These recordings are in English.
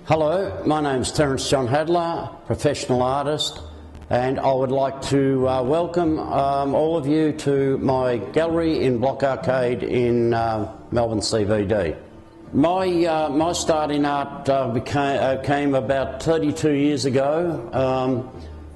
Hello, my name's Terrence Hadler, professional artist, and I would like to welcome all of you to my gallery in Block Arcade in Melbourne CBD. My start in art came about 32 years ago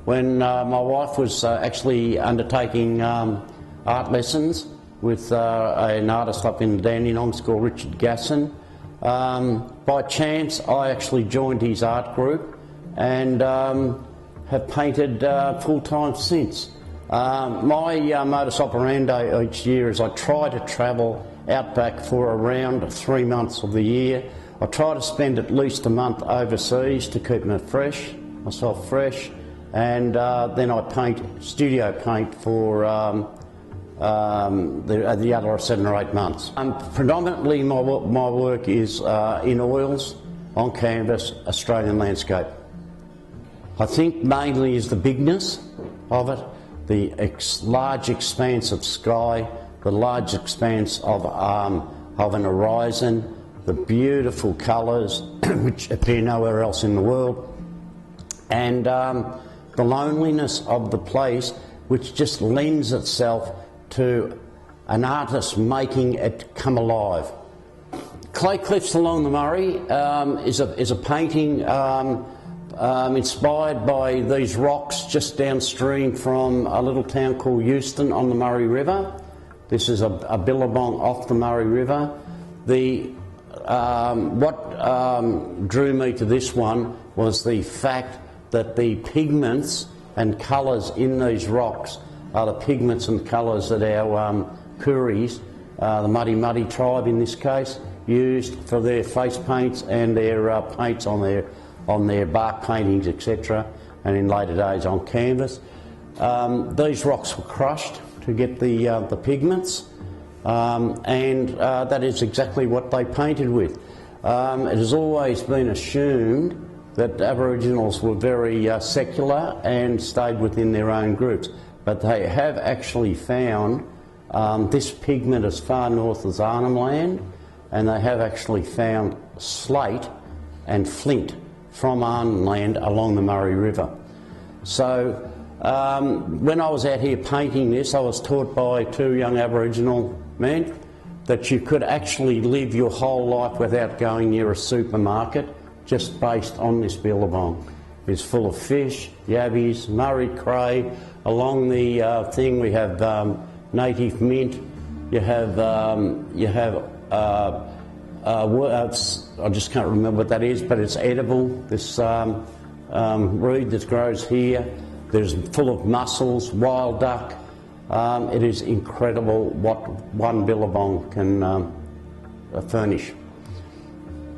when my wife was actually undertaking art lessons with an artist up in Dandenong called Richard Gasson. By chance, I actually joined his art group and have painted full-time since. My modus operandi each year is I try to travel out back for around 3 months of the year. I try to spend at least a month overseas to keep myself fresh, and then I studio paint for the other 7 or 8 months. Predominantly my work is in oils, on canvas, Australian landscape. I think mainly is the bigness of it, the large expanse of sky, the large expanse of an horizon, the beautiful colours which appear nowhere else in the world, and the loneliness of the place, which just lends itself to an artist making it come alive. Clay Cliffs along the Murray is a painting inspired by these rocks just downstream from a little town called Euston on the Murray River. This is a billabong off the Murray River. What drew me to this one was the fact that the pigments and colours in these rocks are the pigments and colours that our Kooris, the Muddy tribe in this case, used for their face paints and their paints on their bark paintings, etc., and in later days on canvas. These rocks were crushed to get the pigments, and that is exactly what they painted with. It has always been assumed that Aboriginals were very secular and stayed within their own groups, but they have actually found this pigment as far north as Arnhem Land, and they have actually found slate and flint from Arnhem Land along the Murray River. So when I was out here painting this, I was taught by 2 young Aboriginal men that you could actually live your whole life without going near a supermarket just based on this billabong. It's full of fish, yabbies, Murray cray. Along the thing we have native mint. You have I just can't remember what that is, but it's edible. This reed that grows here. There's full of mussels, wild duck. It is incredible what one billabong can furnish.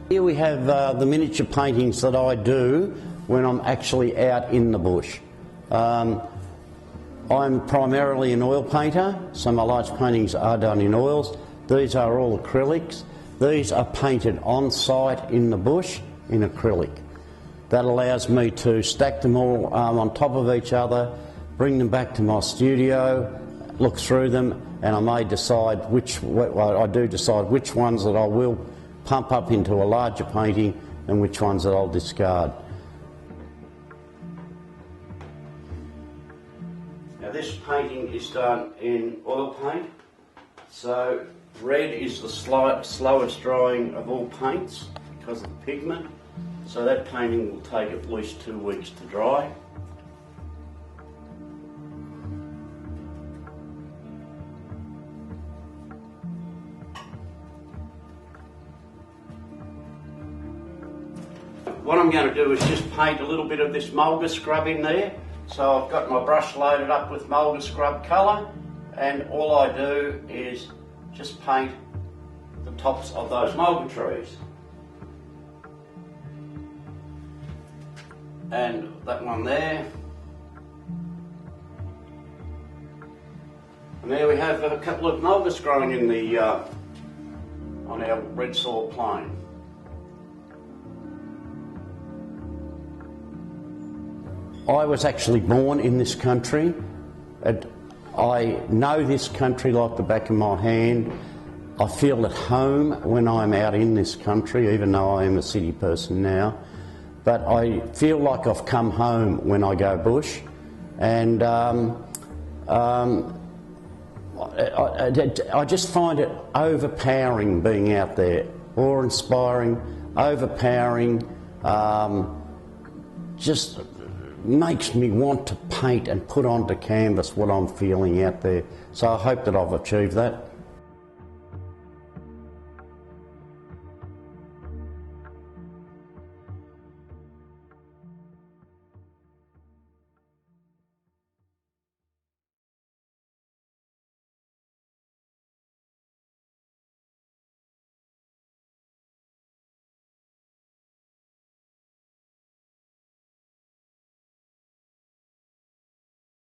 Here we have the miniature paintings that I do when I'm actually out in the bush. I'm primarily an oil painter, so my large paintings are done in oils. These are all acrylics. These are painted on site in the bush in acrylic. That allows me to stack them all on top of each other, bring them back to my studio, look through them, and I may decide which ones that I will pump up into a larger painting and which ones that I'll discard. This painting is done in oil paint, so red is the slowest drying of all paints because of the pigment, so that painting will take at least 2 weeks to dry. What I'm going to do is just paint a little bit of this mulga scrub in there. So I've got my brush loaded up with mulga scrub colour, and all I do is just paint the tops of those mulga trees. And that one there. And there we have a couple of mulgas growing in the on our red soil plain. I was actually born in this country. I know this country like the back of my hand. I feel at home when I'm out in this country, even though I am a city person now. But I feel like I've come home when I go bush, and I just find it overpowering being out there, awe-inspiring, overpowering, just makes me want to paint and put onto canvas what I'm feeling out there. So I hope that I've achieved that.